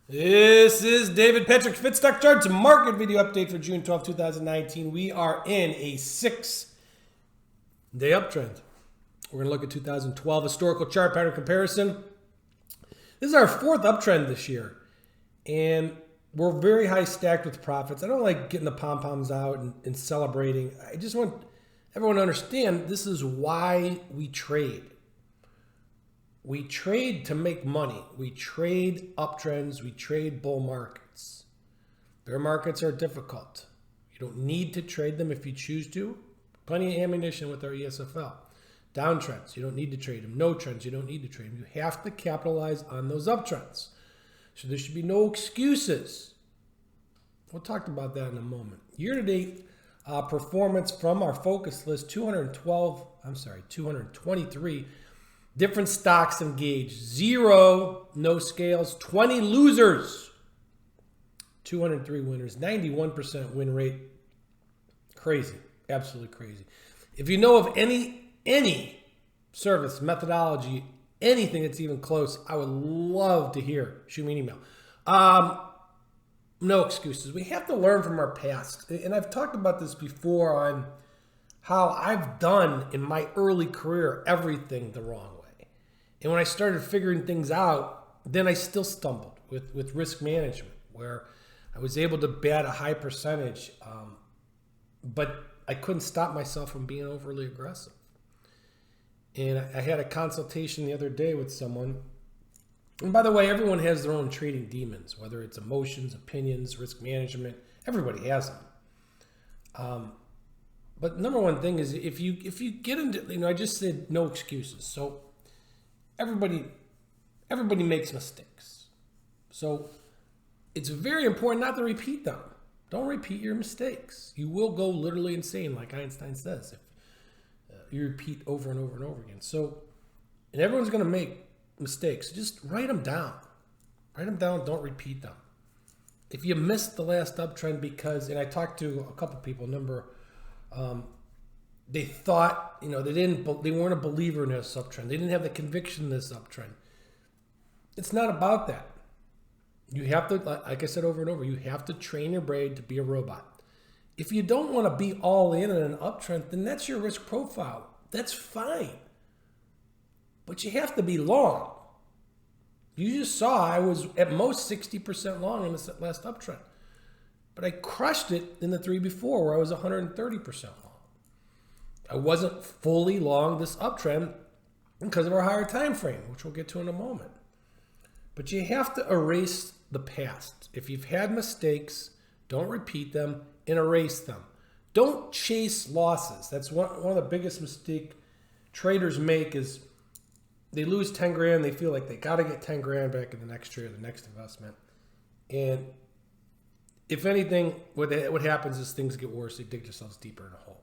This is David Patrick, Fitzstock Charts market video update for June 12, 2019. We are in a 6-day uptrend. We're going to look at 2012 historical chart pattern comparison. This is our 4th uptrend this year, and we're very high stacked with profits. I don't like getting the pom-poms out and celebrating. I just want everyone to understand this is why we trade. We trade to make money. We trade uptrends. We trade bull markets. Bear markets are difficult. You don't need to trade them if you choose to. Plenty of ammunition with our ESFL. Downtrends, you don't need to trade them. No trends, you don't need to trade them. You have to capitalize on those uptrends. So there should be no excuses. We'll talk about that in a moment. Year-to-date performance from our focus list, 223 different stocks engaged. 0 no scales, 20 losers. 203 winners, 91% win rate. Crazy, absolutely crazy. If you know of any service, methodology, anything that's even close, I would love to hear. Shoot me an email. No excuses. We have to learn from our past. And I've talked about this before on how I've done in my early career everything the wrong way. And when I started figuring things out, then I still stumbled with risk management, where I was able to bat a high percentage, but I couldn't stop myself from being overly aggressive. And I had a consultation the other day with someone. And by the way, everyone has their own trading demons, whether it's emotions, opinions, risk management. Everybody has them. But number one thing is if you get into, I just said no excuses. So everybody makes mistakes. So it's very important not to repeat them. Don't repeat your mistakes. You will go literally insane, like Einstein says, if you repeat over and over and over again. So, and everyone's going to make mistakes. Just write them down. Write them down. Don't repeat them. If you missed the last uptrend because, and I talked to a couple people, they thought, they weren't a believer in this uptrend. They didn't have the conviction in this uptrend. It's not about that. You have to, like I said over and over, you have to train your brain to be a robot. If you don't want to be all in on an uptrend, then that's your risk profile. That's fine. But you have to be long. You just saw I was at most 60% long in this last uptrend. But I crushed it in the 3 before where I was 130% long. I wasn't fully long this uptrend because of our higher time frame, which we'll get to in a moment. But you have to erase the past. If you've had mistakes, don't repeat them and erase them. Don't chase losses. That's one of the biggest mistakes traders make is they lose 10 grand. They feel like they got to get 10 grand back in the next trade or the next investment. And if anything, what happens is things get worse. They dig themselves deeper in a hole.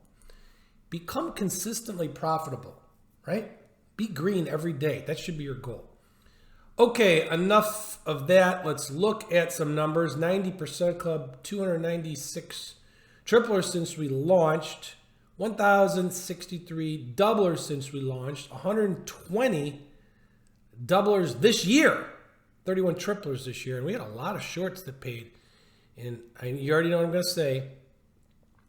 Become consistently profitable, right? Be green every day. That should be your goal. Okay, enough of that. Let's look at some numbers. 90% club, 296 triplers since we launched, 1,063 doublers since we launched, 120 doublers this year, 31 triplers this year. And we had a lot of shorts that paid. And you already know what I'm going to say.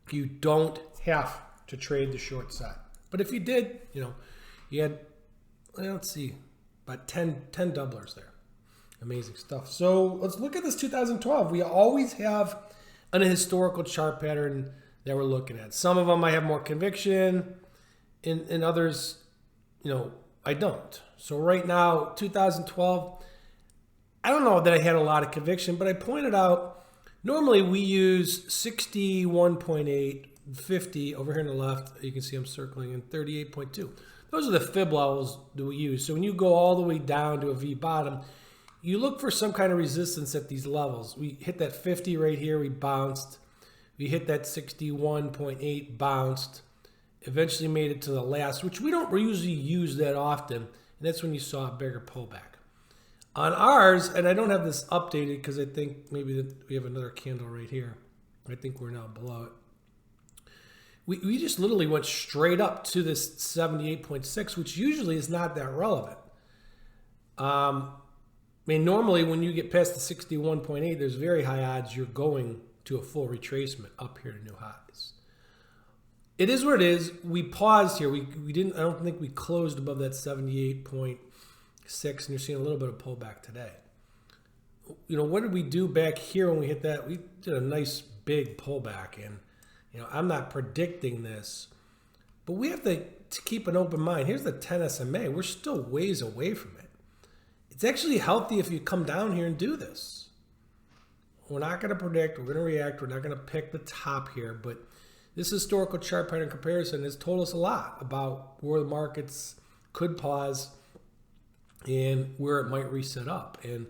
You don't have to trade the short side. But if you did, you had, let's see, about 10 doublers there. Amazing stuff. So let's look at this 2012. We always have a historical chart pattern that we're looking at. Some of them I have more conviction, and others, I don't. So right now, 2012, I don't know that I had a lot of conviction, but I pointed out, normally we use 61.8, 50 over here on the left. You can see I'm circling in 38.2. Those are the fib levels that we use. So when you go all the way down to a V bottom, you look for some kind of resistance at these levels. We hit that 50 right here. We bounced. We hit that 61.8, bounced. Eventually made it to the last, which we don't usually use that often. And that's when you saw a bigger pullback. On ours, and I don't have this updated because I think maybe we have another candle right here. I think we're now below it. We just literally went straight up to this 78.6, which usually is not that relevant. mean, normally when you get past the 61.8, there's very high odds you're going to a full retracement up here to new highs. It is what it is. We paused here. We didn't. I don't think we closed above that 78.6, and you're seeing a little bit of pullback today. You know, what did we do back here when we hit that? We did a nice big pullback, and you know, I'm not predicting this, but we have to keep an open mind. Here's the 10 SMA. We're still ways away from it. It's actually healthy if you come down here and do this. We're not going to predict. We're going to react. We're not going to pick the top here, but this historical chart pattern comparison has told us a lot about where the markets could pause and where it might reset up. And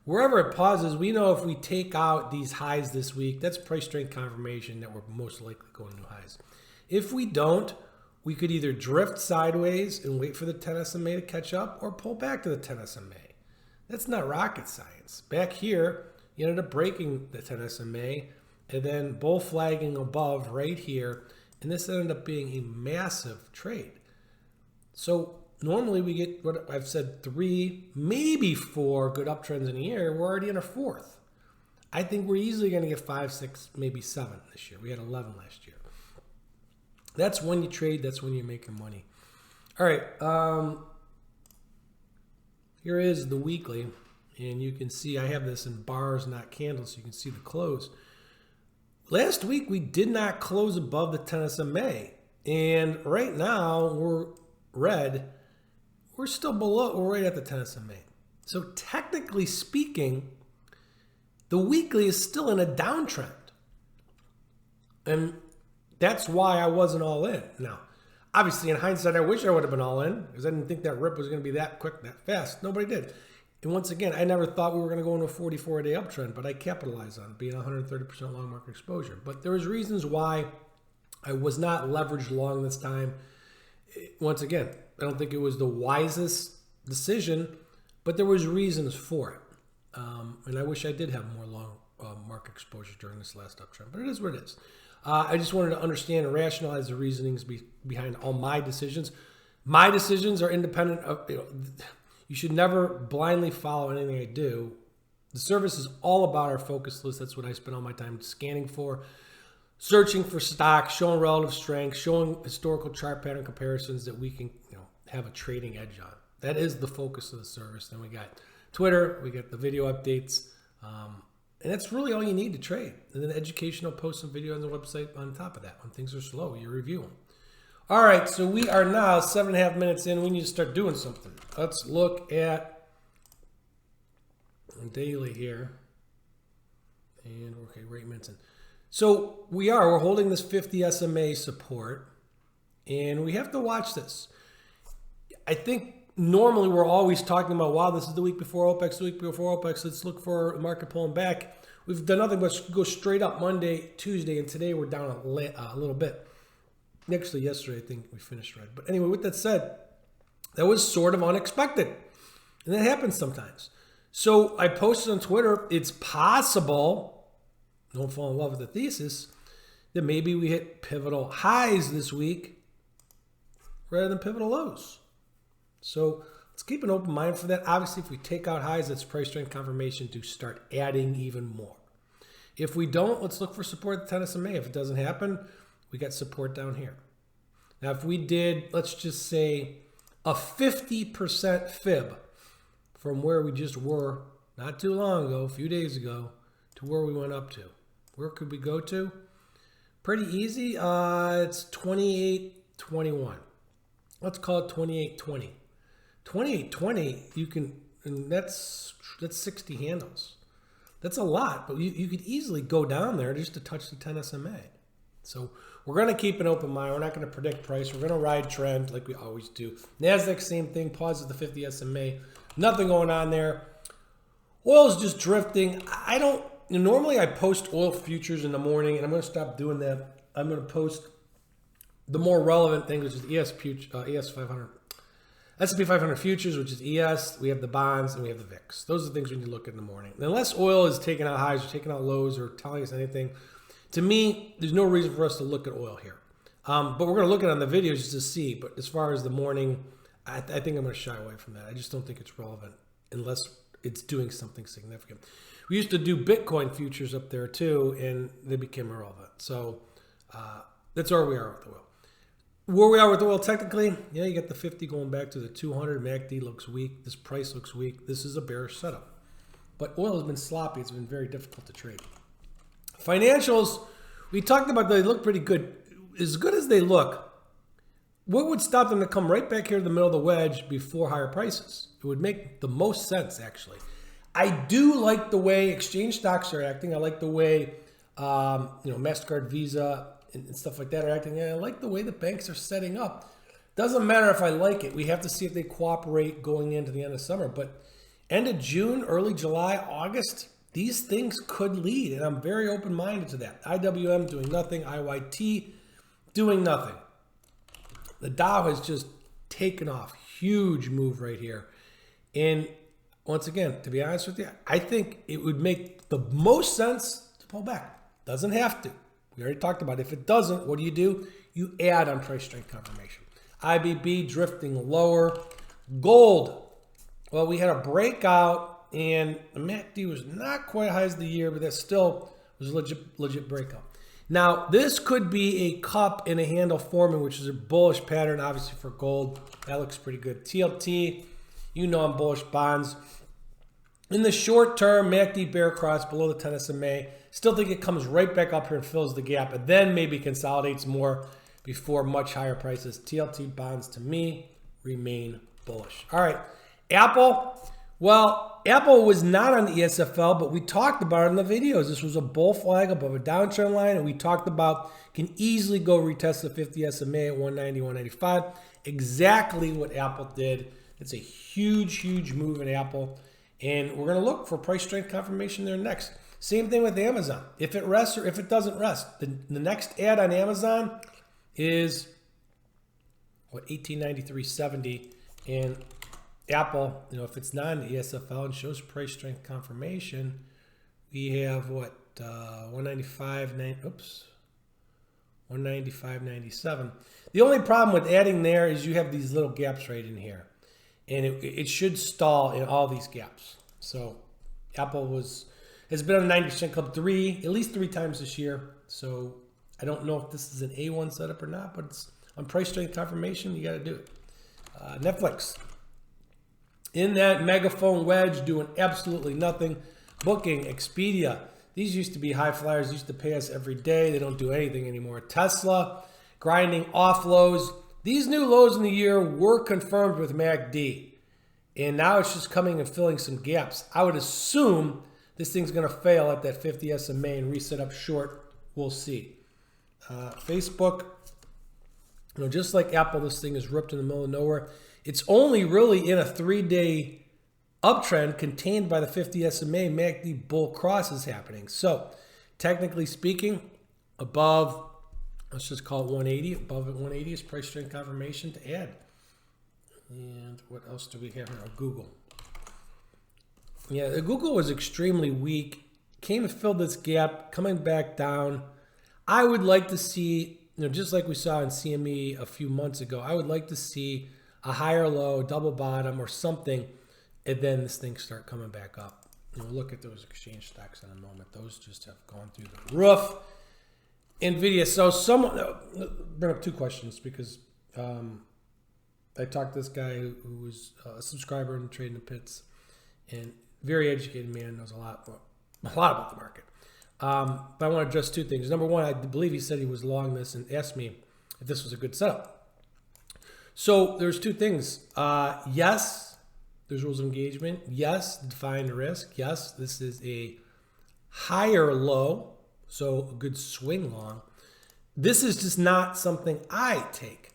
wherever it pauses, we know if we take out these highs this week, that's price strength confirmation that we're most likely going to new highs. If we don't, we could either drift sideways and wait for the 10 SMA to catch up or pull back to the 10 SMA. That's not rocket science. Back here, you ended up breaking the 10 SMA and then bull flagging above right here. And this ended up being a massive trade. So normally we get what I've said, 3, maybe 4 good uptrends in a year. We're already in a 4th. I think we're easily going to get 5, 6, maybe 7 this year. We had 11 last year. That's when you trade. That's when you're making money. All right. Here is the weekly. And you can see I have this in bars, not candles, so you can see the close. Last week, we did not close above the 10 SMA. And right now, we're red. We're still below. We're right at the 10 SMA. So technically speaking, the weekly is still in a downtrend. And that's why I wasn't all in. Now, obviously, in hindsight, I wish I would have been all in because I didn't think that rip was going to be that quick, that fast. Nobody did. And once again, I never thought we were going to go into a 44-day uptrend, but I capitalized on it, being 130% long market exposure. But there was reasons why I was not leveraged long this time. Once again, I don't think it was the wisest decision, but there was reasons for it. And I wish I did have more long market exposure during this last uptrend, but it is what it is. I just wanted to understand and rationalize the reasonings behind all my decisions. My decisions are independent of, you should never blindly follow anything I do. The service is all about our focus list. That's what I spend all my time scanning for, searching for stocks, showing relative strength, showing historical chart pattern comparisons that we can have a trading edge on. That is the focus of the service. Then we got Twitter, we got the video updates, and that's really all you need to trade. And then educational posts and video on the website on top of that. When things are slow, you review them. All right, so we are now 7.5 minutes in. We need to start doing something. Let's look at daily here. And okay, rate Minton. So we're holding this 50 SMA support, and we have to watch this. I think normally we're always talking about, wow, this is the week before OPEX, the week before OPEX. Let's look for the market pulling back. We've done nothing but go straight up Monday, Tuesday, and today we're down a little bit. Actually, yesterday I think we finished red. But anyway, with that said, that was sort of unexpected. And that happens sometimes. So I posted on Twitter, it's possible, don't fall in love with the thesis, that maybe we hit pivotal highs this week rather than pivotal lows. So let's keep an open mind for that. Obviously, if we take out highs, that's price strength confirmation to start adding even more. If we don't, let's look for support at the 10 SMA. If it doesn't happen, we got support down here. Now, if we did, let's just say, a 50% fib from where we just were not too long ago, a few days ago, to where we went up to. Where could we go to? Pretty easy. It's 28.21. Let's call it 28.20. 28.20, you can, and that's 60 handles. That's a lot, but you could easily go down there just to touch the 10 SMA. So we're going to keep an open mind. We're not going to predict price. We're going to ride trend like we always do. NASDAQ, same thing. Pauses the 50 SMA. Nothing going on there. Oil's just drifting. Normally I post oil futures in the morning, and I'm going to stop doing that. I'm going to post the more relevant thing, which is ES 500. S&P 500 futures, which is ES. We have the bonds, and we have the VIX. Those are the things we need to look at in the morning. And unless oil is taking out highs or taking out lows or telling us anything, to me, there's no reason for us to look at oil here. But we're going to look at it on the videos just to see. But as far as the morning, I think I'm going to shy away from that. I just don't think it's relevant unless it's doing something significant. We used to do Bitcoin futures up there too, and they became irrelevant. So that's where we are with the oil. Where we are with oil technically, yeah, you got the 50 going back to the 200. MACD looks weak. This price looks weak. This is a bearish setup. But oil has been sloppy. It's been very difficult to trade. Financials, we talked about they look pretty good. As good as they look, what would stop them to come right back here to the middle of the wedge before higher prices? It would make the most sense, actually. I do like the way exchange stocks are acting. I like the way MasterCard, Visa, and stuff like that are acting. And I like the way the banks are setting up. Doesn't matter if I like it. We have to see if they cooperate going into the end of summer. But end of June, early July, August, these things could lead. And I'm very open-minded to that. IWM doing nothing. IYT doing nothing. The Dow has just taken off. Huge move right here. And once again, to be honest with you, I think it would make the most sense to pull back. Doesn't have to. We already talked about it. If it doesn't, what do? You add on price strength confirmation. IBB drifting lower. Gold. Well, we had a breakout, and the MACD was not quite high as the year, but that still was a legit breakout. Now, this could be a cup and a handle forming, which is a bullish pattern, obviously, for gold. That looks pretty good. TLT, you know I'm bullish bonds. In the short term, MACD bear cross below the 10 SMA. Still think it comes right back up here and fills the gap, and then maybe consolidates more before much higher prices. TLT bonds, to me, remain bullish. All right, Apple. Well, Apple was not on the ESFL, but we talked about it in the videos. This was a bull flag above a downtrend line, and we talked about can easily go retest the 50 SMA at 190, 195. Exactly what Apple did. It's a huge, huge move in Apple, and we're going to look for price strength confirmation there next. Same thing with Amazon. If it rests or if it doesn't rest, the next ad on Amazon is what, 1893.70, and Apple, if it's not in the ESFL and shows price strength confirmation, we have what, 195.97. The only problem with adding there is you have these little gaps right in here, and it should stall in all these gaps. So Apple has been on the 90% club at least three times this year. So I don't know if this is an A1 setup or not, but it's on price strength confirmation. You got to do it. Netflix. In that megaphone wedge, doing absolutely nothing. Booking, Expedia. These used to be high flyers. Used to pay us every day. They don't do anything anymore. Tesla, grinding off lows. These new lows in the year were confirmed with MACD. And now it's just coming and filling some gaps. I would assume this thing's going to fail at that 50 SMA and reset up short. We'll see. Facebook, just like Apple, this thing is ripped in the middle of nowhere. It's only really in a 3-day uptrend contained by the 50 SMA. MACD bull cross is happening. So technically speaking, above, let's just call it 180. Above at 180 is price strength confirmation to add. And what else do we have here? Google. Yeah, Google was extremely weak. Came and filled this gap, coming back down. I would like to see, just like we saw in CME a few months ago, I would like to see a higher low, double bottom or something, and then this thing start coming back up. We'll look at those exchange stocks in a moment. Those just have gone through the roof. NVIDIA. So bring up two questions because I talked to this guy who was a subscriber and trading the pits, and very educated man, knows a lot about the market. But I want to address two things. Number one, I believe he said he was long this and asked me if this was a good setup. So there's two things. Yes, there's rules of engagement. Yes, define the risk. Yes, this is a higher low, so a good swing long. This is just not something I take.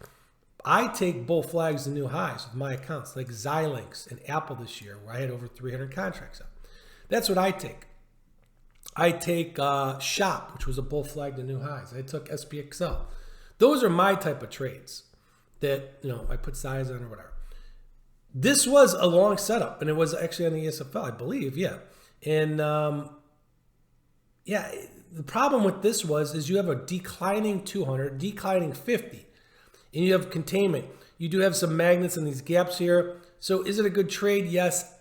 I take bull flags and new highs with my accounts, like Xilinx and Apple this year, where I had over 300 contracts up. That's what I take. I take Shop, which was a bull flag to new highs. I took SPXL. Those are my type of trades that I put size on or whatever. This was a long setup, and it was actually on the ESFL, I believe, yeah. And the problem with this is you have a declining 200, declining 50. And you have containment. You do have some magnets in these gaps here. So is it a good trade? Yes.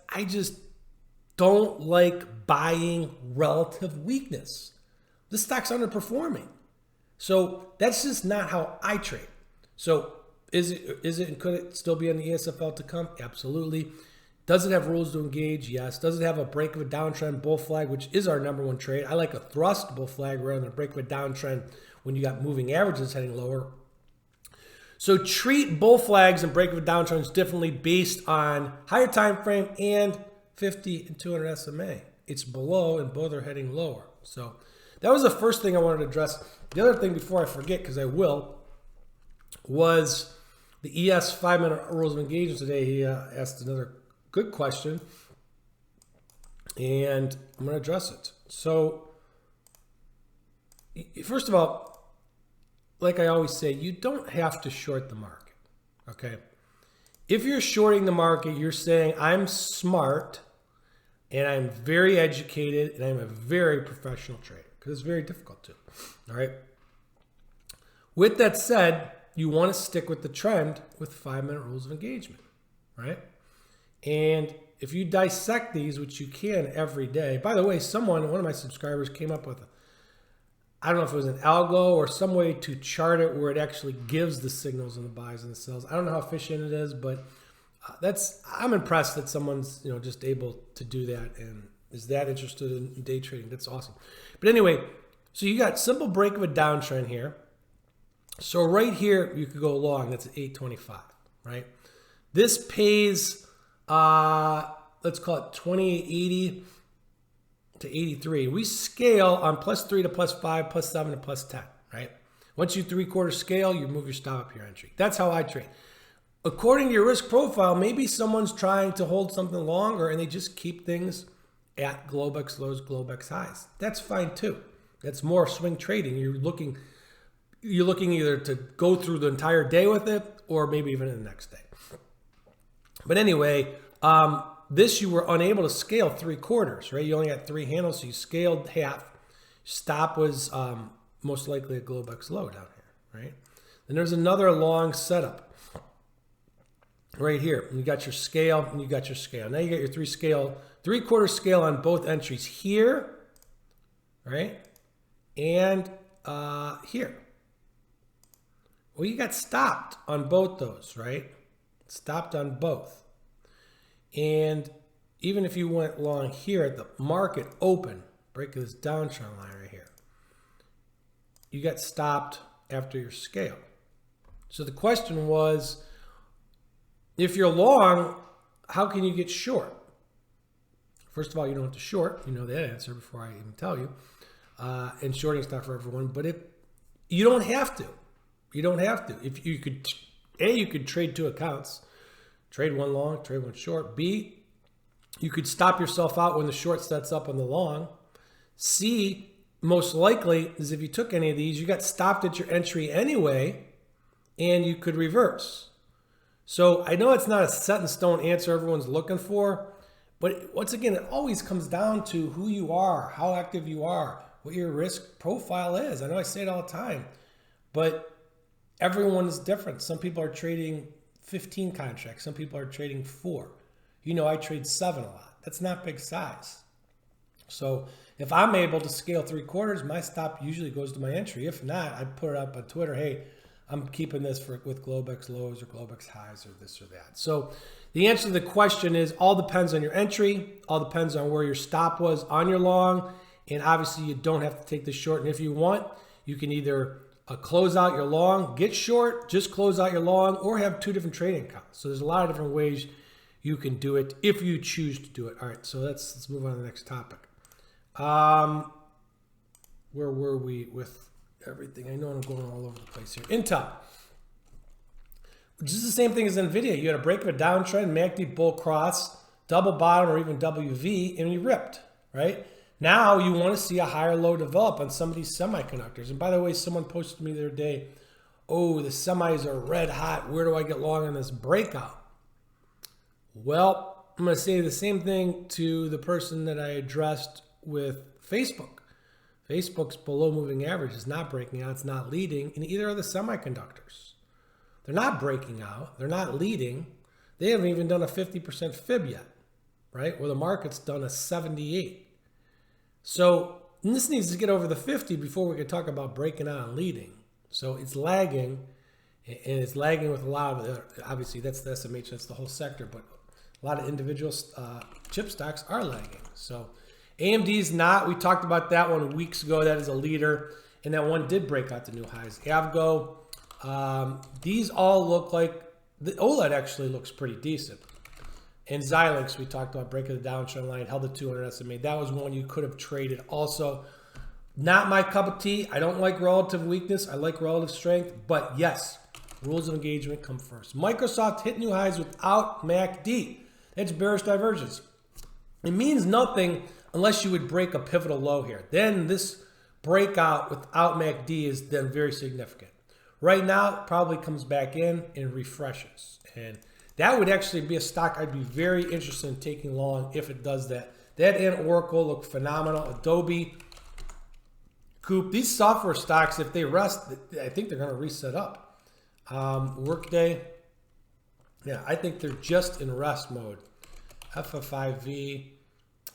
don't like buying relative weakness. This stock's underperforming. So that's just not how I trade. So is it and could it still be on the ESFL to come? Absolutely. Does it have rules to engage? Yes. Does it have a break of a downtrend bull flag, which is our number one trade? I like a thrust bull flag rather than a break of a downtrend when you got moving averages heading lower. So treat bull flags and break of a downtrends differently based on higher time frame and 50 and 200 SMA. It's below and both are heading lower. So that was the first thing I wanted to address. The other thing before I forget, because I will, was the ES 5-minute rules of engagement today. He asked another good question, and I'm going to address it. So first of all, like I always say, you don't have to short the market, okay? If you're shorting the market, you're saying, I'm smart, and I'm very educated, and I'm a very professional trader, because it's very difficult to, all right? With that said, you want to stick with the trend with 5-minute rules of engagement, right? And if you dissect these, which you can every day, by the way, one of my subscribers came up with, I don't know if it was an algo or some way to chart it where it actually gives the signals and the buys and the sells. I don't know how efficient it is, but I'm impressed that someone's just able to do that and is that interested in day trading. That's awesome. But anyway, so you got simple break of a downtrend here. So right here, you could go long. That's at 825, right? This pays, let's call it 2880 to 83. We scale on +3 to +5, +7 to +10, right? Once you 3/4 scale, you move your stop up your entry. That's how I trade. According to your risk profile, maybe someone's trying to hold something longer and they just keep things at Globex lows, Globex highs. That's fine too. That's more swing trading. You're looking either to go through the entire day with it or maybe even the next day. But anyway, this you were unable to scale 3/4, right? You only got 3 handles, so you scaled half. Stop was most likely a Globex low down here, right? Then there's another long setup right here. You got your scale and you got your scale. Now you got your 3/4 scale on both entries here, right? And here. Well, you got stopped on both those, right? Stopped on both. And even if you went long here at the market open, break this downtrend line right here, you got stopped after your scale. So the question was, if you're long, how can you get short? First of all, you don't have to short. You know that answer before I even tell you. And shorting's not for everyone, but you don't have to. You don't have to. If you could, you could trade 2 accounts. Trade one long, trade one short. B, you could stop yourself out when the short sets up on the long. C, most likely, is if you took any of these, you got stopped at your entry anyway, and you could reverse. So I know it's not a set in stone answer everyone's looking for, but once again, it always comes down to who you are, how active you are, what your risk profile is. I know I say it all the time, but everyone is different. Some people are trading 15 contracts. Some people are trading 4. I trade 7 a lot. That's not big size. So if I'm able to scale 3/4, my stop usually goes to my entry. If not, I put it up on Twitter. Hey, I'm keeping this with Globex lows or Globex highs or this or that. So the answer to the question is all depends on your entry. All depends on where your stop was on your long. And obviously you don't have to take the short. And if you want, you can either close out your long, get short, just close out your long, or have 2 different trading accounts. So there's a lot of different ways you can do it if you choose to do it. All right, so let's move on to the next topic. Where were we with everything? I know I'm going all over the place here. Intel, which is the same thing as NVIDIA. You had a break of a downtrend, MACD bull cross, double bottom or even WV, and you ripped, right? Now you want to see a higher low develop on some of these semiconductors. And by the way, someone posted to me the other day, oh, the semis are red hot. Where do I get long on this breakout? Well, I'm going to say the same thing to the person that I addressed with Facebook. Facebook's below moving average is not breaking out. It's not leading in either of the semiconductors. They're not breaking out. They're not leading. They haven't even done a 50% fib yet. right? Where the market's done a 78. So this needs to get over the 50 before we can talk about breaking out and leading. So it's lagging, and it's lagging with a lot of, obviously that's the SMH, that's the whole sector, but a lot of individual chip stocks are lagging. So AMD's not, we talked about that one weeks ago, that is a leader, and that one did break out the new highs. Avgo, these all look like, the OLED actually looks pretty decent. And Xilinx, we talked about breaking the downtrend line, held the 200 SMA. That was one you could have traded also. Not my cup of tea. I don't like relative weakness. I like relative strength. But yes, rules of engagement come first. Microsoft hit new highs without MACD. That's bearish divergence. It means nothing unless you would break a pivotal low here. Then this breakout without MACD is then very significant. Right now, it probably comes back in and refreshes. And that would actually be a stock I'd be very interested in taking long if it does that. That and Oracle look phenomenal. Adobe, Coop, these software stocks, if they rest, I think they're going to reset up. Workday, yeah, I think they're just in rest mode. FF5V,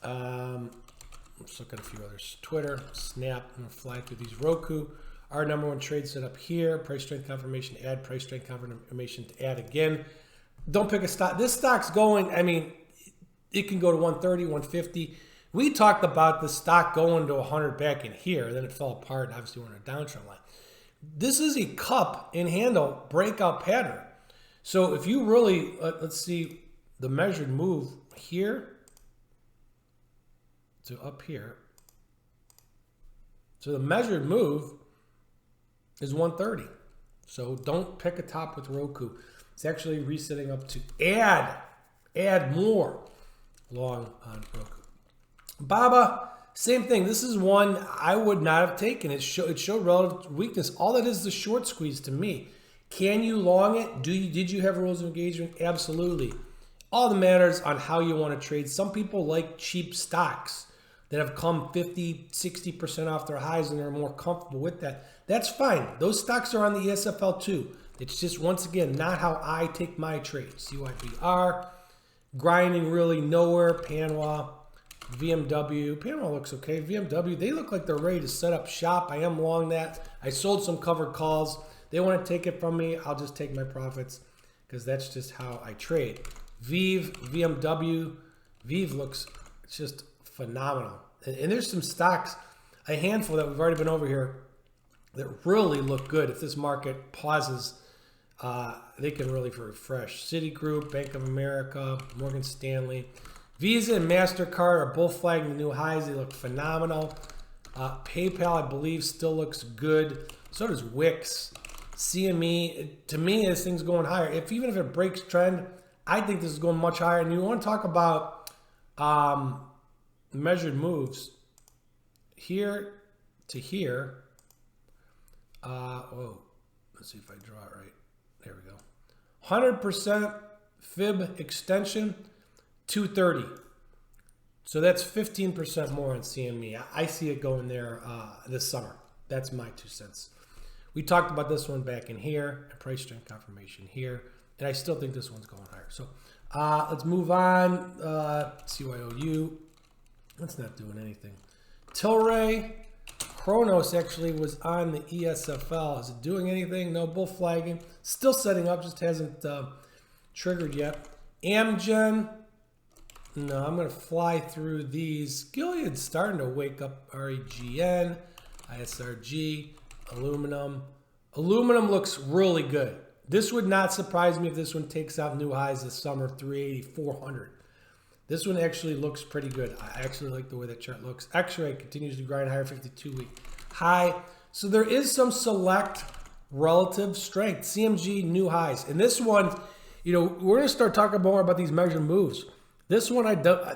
let's look at a few others. Twitter, Snap, I'm going to fly through these. Roku, our number one trade set up here. Price strength confirmation, add. Price strength confirmation to add again. Don't pick a stock. This stock's going, I mean, it can go to 130, 150. We talked about the stock going to 100 back in here. Then it fell apart. And obviously, we're in a downtrend line. This is a cup and handle breakout pattern. So if you really, let's see the measured move here to up here. So the measured move is 130. So don't pick a top with Roku. It's actually resetting up to add more long on Roku. Baba, same thing. This is one I would not have taken. It showed relative weakness. All that is the short squeeze to me. Can you long it? Did you have rules of engagement? Absolutely. All that matters on how you want to trade. Some people like cheap stocks that have come 50, 60% off their highs and they're more comfortable with that. That's fine. Those stocks are on the ESFL too. It's just, once again, not how I take my trades. CYBR, grinding really nowhere. Panwa, VMW. Panwa looks okay. VMW, they look like they're ready to set up shop. I am long that. I sold some covered calls. They want to take it from me. I'll just take my profits because that's just how I trade. VMW. Vive looks just phenomenal. And there's some stocks, a handful that we've already been over here, that really look good. If this market pauses, they can really refresh. Citigroup, Bank of America, Morgan Stanley. Visa and MasterCard are both flagging the new highs. They look phenomenal. PayPal, I believe, still looks good. So does Wix. CME, to me, this thing's going higher. Even if it breaks trend, I think this is going much higher. And you want to talk about measured moves here to here. Let's see if I draw it right. There we go. 100% fib extension, 230. So that's 15% more on CME. I see it going there this summer. That's my 2 cents. We talked about this one back in here, and price strength confirmation here, and I still think this one's going higher. So let's move on. CYOU, that's not doing anything. Tilray, Kronos actually was on the ESFL. Is it doing anything? No, bull flagging. Still setting up, just hasn't triggered yet. Amgen, no, I'm going to fly through these. Gilead's starting to wake up. REGN, ISRG, aluminum. Aluminum looks really good. This would not surprise me if this one takes out new highs this summer, 380, 400. This one actually looks pretty good. I actually like the way that chart looks. X-ray continues to grind higher, 52-week high. So there is some select relative strength. CMG new highs. And this one, you know, we're going to start talking more about these measured moves. This one,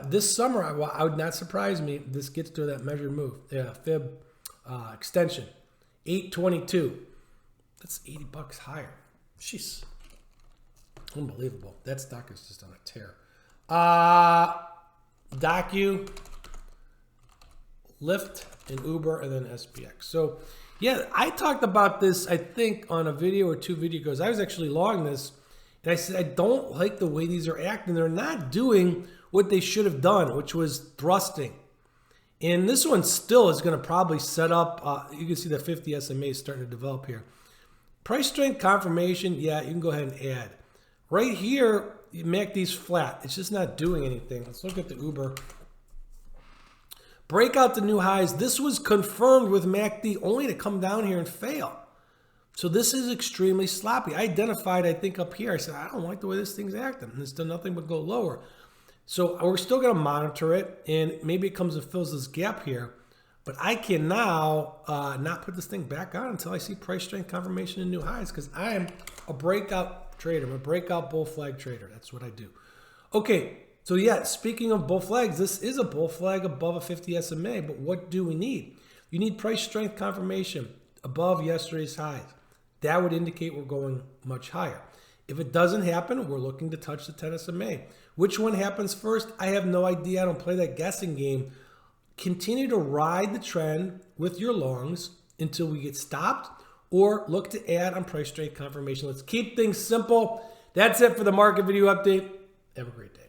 this summer, I would not surprise me if this gets to that measured move. Yeah, fib extension, 822. That's $80 higher. Jeez, unbelievable. That stock is just on a tear. Docu, Lyft, and Uber, and then SPX. So, yeah, I talked about this, I think, on a video or 2 videos. I was actually long this, and I said, I don't like the way these are acting. They're not doing what they should have done, which was thrusting. And this one still is going to probably set up, you can see the 50 SMA is starting to develop here. Price strength confirmation, yeah, you can go ahead and add. Right here, MACD's flat. It's just not doing anything. Let's look at the Uber. Break out the new highs. This was confirmed with MACD only to come down here and fail. So this is extremely sloppy. I identified, I think, up here. I said, I don't like the way this thing's acting. It's done nothing but go lower. So we're still going to monitor it, and maybe it comes and fills this gap here. But I can now not put this thing back on until I see price strength confirmation and new highs, because I am a breakout trader. I'm a breakout bull flag trader. That's what I do. Okay, so yeah, speaking of bull flags, this is a bull flag above a 50 SMA, but what do we need? You need price strength confirmation above yesterday's highs. That would indicate we're going much higher. If it doesn't happen, we're looking to touch the 10 SMA. Which one happens first? I have no idea. I don't play that guessing game. Continue to ride the trend with your longs until we get stopped, or look to add on price strength confirmation. Let's keep things simple. That's it for the market video update. Have a great day.